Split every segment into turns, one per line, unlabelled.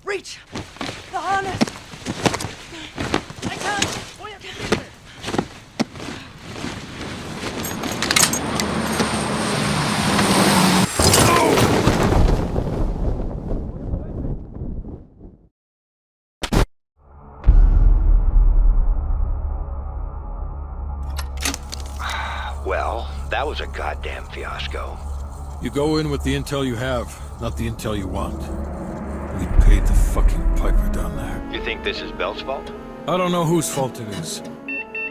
Reach! The harness! I can't!
Well, that was a goddamn fiasco.
You go in with the intel you have, not the intel you want. We paid the fucking piper down there.
You think this is Bell's fault?
I don't know whose fault it is.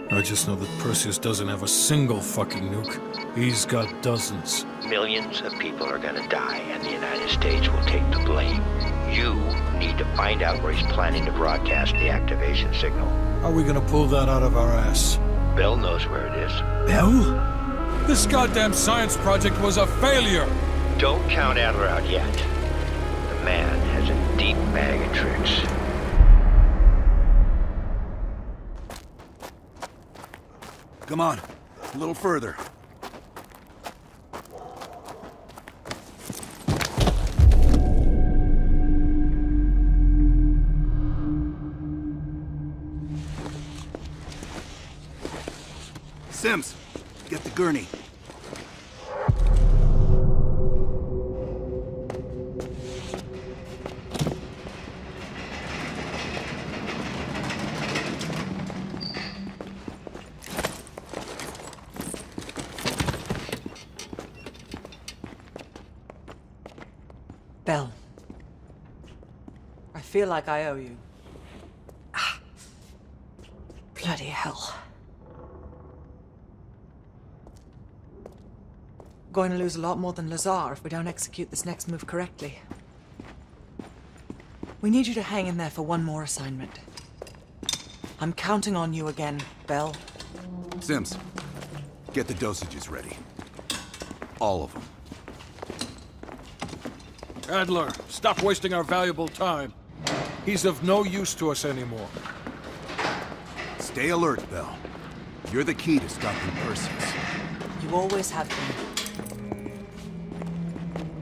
I just know that Perseus doesn't have a single fucking nuke. He's got dozens.
Millions of people are gonna die, and the United States will take the blame. You need to find out where he's planning to broadcast the activation signal.
How are we gonna pull that out of our ass?
Bell knows where it is.
Bell? This goddamn science project was a failure!
Don't count Adler out yet. The man has a deep bag of tricks.
Come on, a little further. Sims, get the gurney.
Bell. I feel like I owe you. Bloody hell. Going to lose a lot more than Lazar if we don't execute this next move correctly. We need you to hang in there for one more assignment. I'm counting on you again, Bell.
Sims, get the dosages ready. All of them.
Adler, stop wasting our valuable time. He's of no use to us anymore.
Stay alert, Bell. You're the key to stopping Perseus.
You always have been.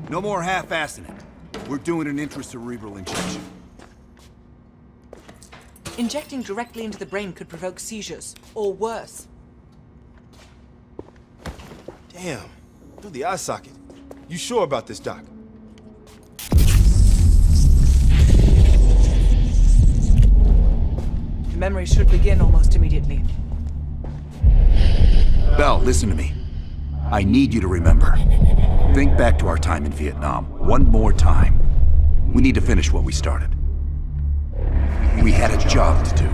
No more half-assing it. We're doing an intracerebral injection.
Injecting directly into the brain could provoke seizures, or worse.
Damn. Through the eye socket. You sure about this, Doc?
The memory should begin almost immediately.
Bell, listen to me. I need you to remember. Think back to our time in Vietnam, one more time. We need to finish what we started. We had a job to do.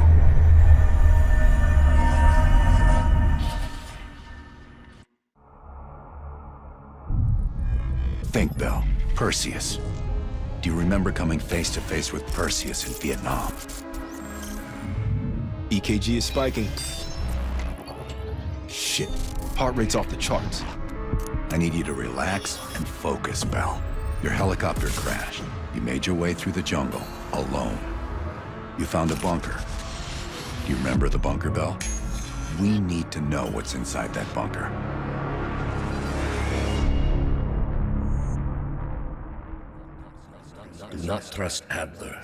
Think, Bell. Perseus. Do you remember coming face to face with Perseus in Vietnam?
EKG is spiking. Shit. Heart rate's off the charts.
I need you to relax and focus, Bell. Your helicopter crashed. You made your way through the jungle, alone. You found a bunker. Do you remember the bunker, Bell? We need to know what's inside that bunker.
Do not trust Adler.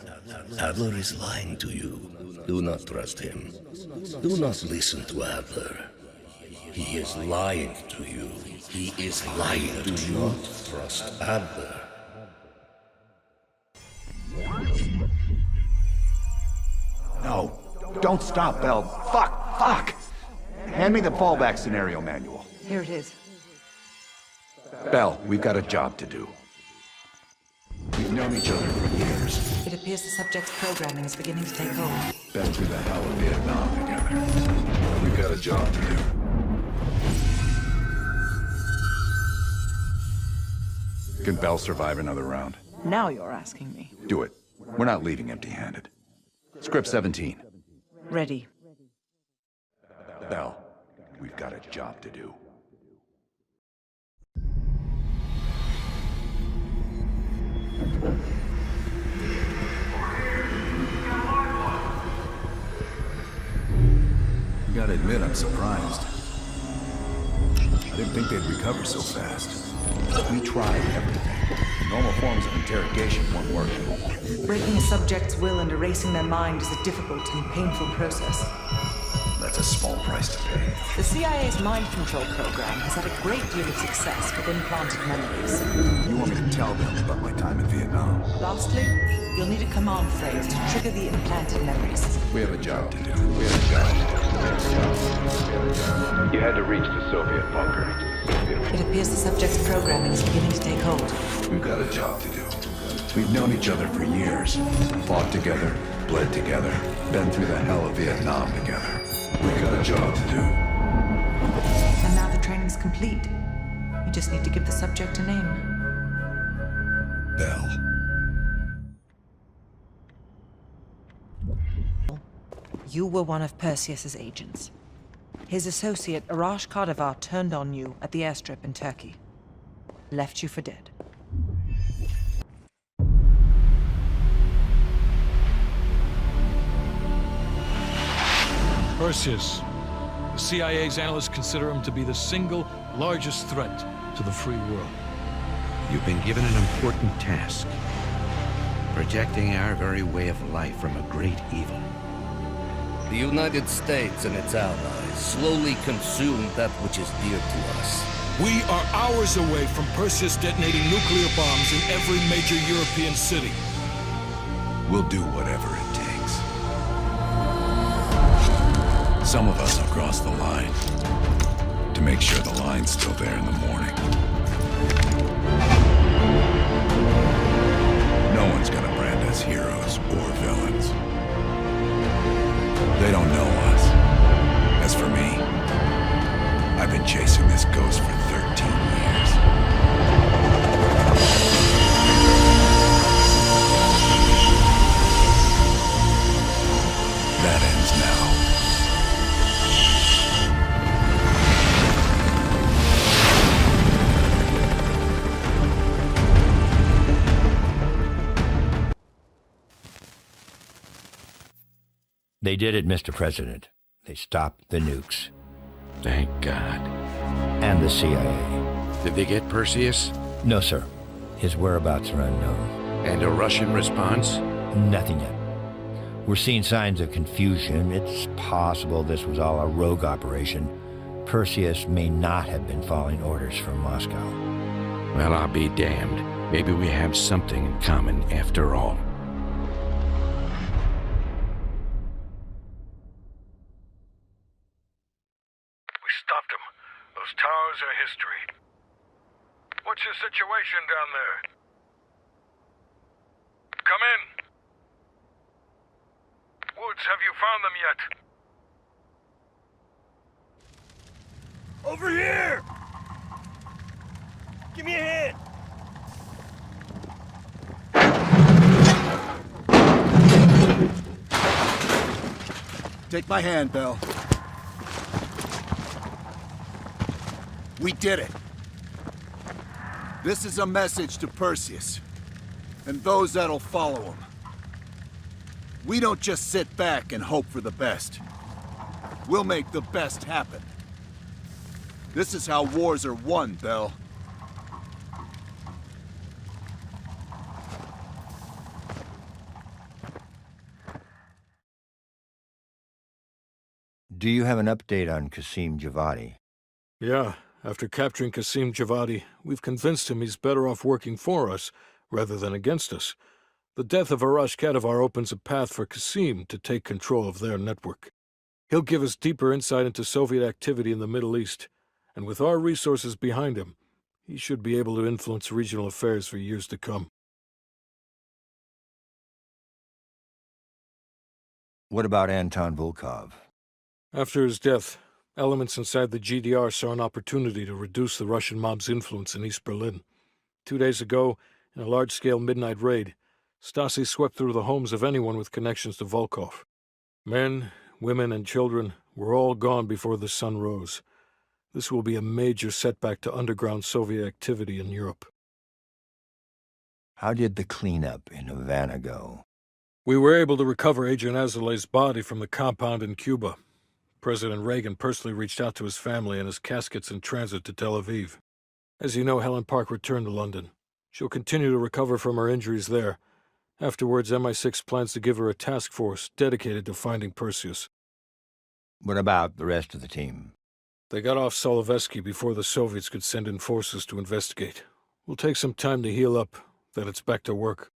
Adler is lying to you. Do not trust him. Do not listen to Adler. He is lying to you. He is lying to you. Do not trust Adler.
No, don't stop, Bell. Fuck! Hand me the fallback scenario manual.
Here it is.
Bell, we've got a job to do. We've known each other for years.
It appears the subject's programming is beginning to take hold.
Been through the hell of Vietnam together. We've got a job to do. Can Bell survive another round?
Now you're asking me.
Do it. We're not leaving empty-handed. Script 17.
Ready.
Bell, we've got a job to do. Gotta admit, I'm surprised. I didn't think they'd recover so fast. We tried everything. Normal forms of interrogation won't work.
Breaking a subject's will and erasing their mind is a difficult and painful process.
That's a small price to pay.
The CIA's mind control program has had a great deal of success with implanted memories.
You want me to tell them about my time in Vietnam?
Lastly, you'll need a command phrase to trigger the implanted memories.
We have a job to do.
You had to reach the Soviet bunker.
It appears the subject's programming is beginning to take hold.
We've got a job to do. We've known each other for years. Fought together, bled together, been through the hell of Vietnam together. We've got a job to do.
And now the training's complete. You just need to give the subject a name.
Bell.
You were one of Perseus's agents. His associate, Arash Kardavar, turned on you at the airstrip in Turkey. Left you for dead.
Perseus. The CIA's analysts consider him to be the single largest threat to the free world.
You've been given an important task. Protecting our very way of life from a great evil.
The United States and its allies slowly consume that which is dear to us.
We are hours away from Perseus detonating nuclear bombs in every major European city.
We'll do whatever it takes. Some of us will cross the line to make sure the line's still there in the morning. No one's gonna brand us heroes or villains. They don't know us. As for me, I've been chasing this ghost for 13 years. That ends now.
They did it, Mr. President. They stopped the nukes.
Thank God.
And the CIA.
Did they get Perseus?
No, sir. His whereabouts are unknown.
And a Russian response?
Nothing yet. We're seeing signs of confusion. It's possible this was all a rogue operation. Perseus may not have been following orders from Moscow.
Well, I'll be damned. Maybe we have something in common after all.
Stopped him. Those towers are history. What's your situation down there? Come in. Woods, have you found them yet?
Over here! Give me a hand!
Take my hand, Bell. We did it. This is a message to Perseus, and those that'll follow him. We don't just sit back and hope for the best. We'll make the best happen. This is how wars are won, Bell.
Do you have an update on Qasim Javadi?
Yeah. After capturing Qasim Javadi, we've convinced him he's better off working for us rather than against us. The death of Arash Kardavar opens a path for Qasim to take control of their network. He'll give us deeper insight into Soviet activity in the Middle East, and with our resources behind him, he should be able to influence regional affairs for years to come.
What about Anton Volkov?
After his death, elements inside the GDR saw an opportunity to reduce the Russian mob's influence in East Berlin. 2 days ago, in a large-scale midnight raid, Stasi swept through the homes of anyone with connections to Volkov. Men, women, and children were all gone before the sun rose. This will be a major setback to underground Soviet activity in Europe.
How did the cleanup in Havana go?
We were able to recover Agent Azoulay's body from the compound in Cuba. President Reagan personally reached out to his family, and his casket's in transit to Tel Aviv. As you know, Helen Park returned to London. She'll continue to recover from her injuries there. Afterwards, MI6 plans to give her a task force dedicated to finding Perseus.
What about the rest of the team?
They got off Solovetsky before the Soviets could send in forces to investigate. We'll take some time to heal up, then it's back to work.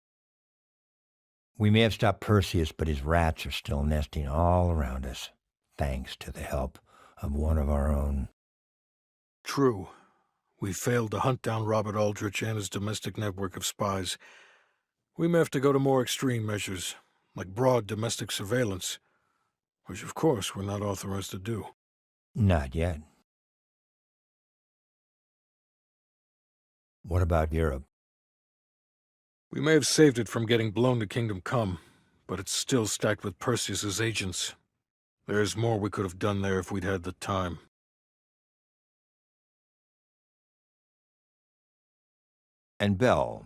We may have stopped Perseus, but his rats are still nesting all around us, thanks to the help of one of our own.
True. We failed to hunt down Robert Aldrich and his domestic network of spies. We may have to go to more extreme measures, like broad domestic surveillance, which of course we're not authorized to do.
Not yet. What about Europe?
We may have saved it from getting blown to Kingdom Come, but it's still stacked with Perseus's agents. There's more we could have done there if we'd had the time.
And Bell?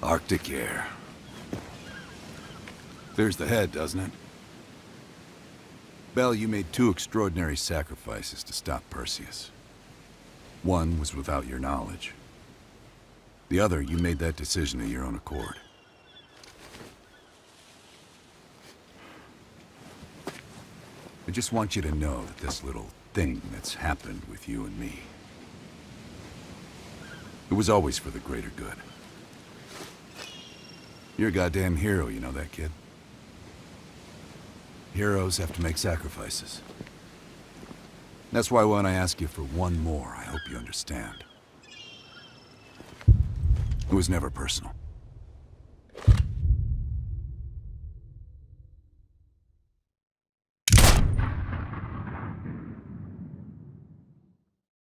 Arctic air. There's the head, doesn't it? Bell, you made two extraordinary sacrifices to stop Perseus. One was without your knowledge. The other, you made that decision of your own accord. I just want you to know that this little thing that's happened with you and me, it was always for the greater good. You're a goddamn hero, you know that, kid? Heroes have to make sacrifices. That's why when I ask you for one more, I hope you understand. It was never personal.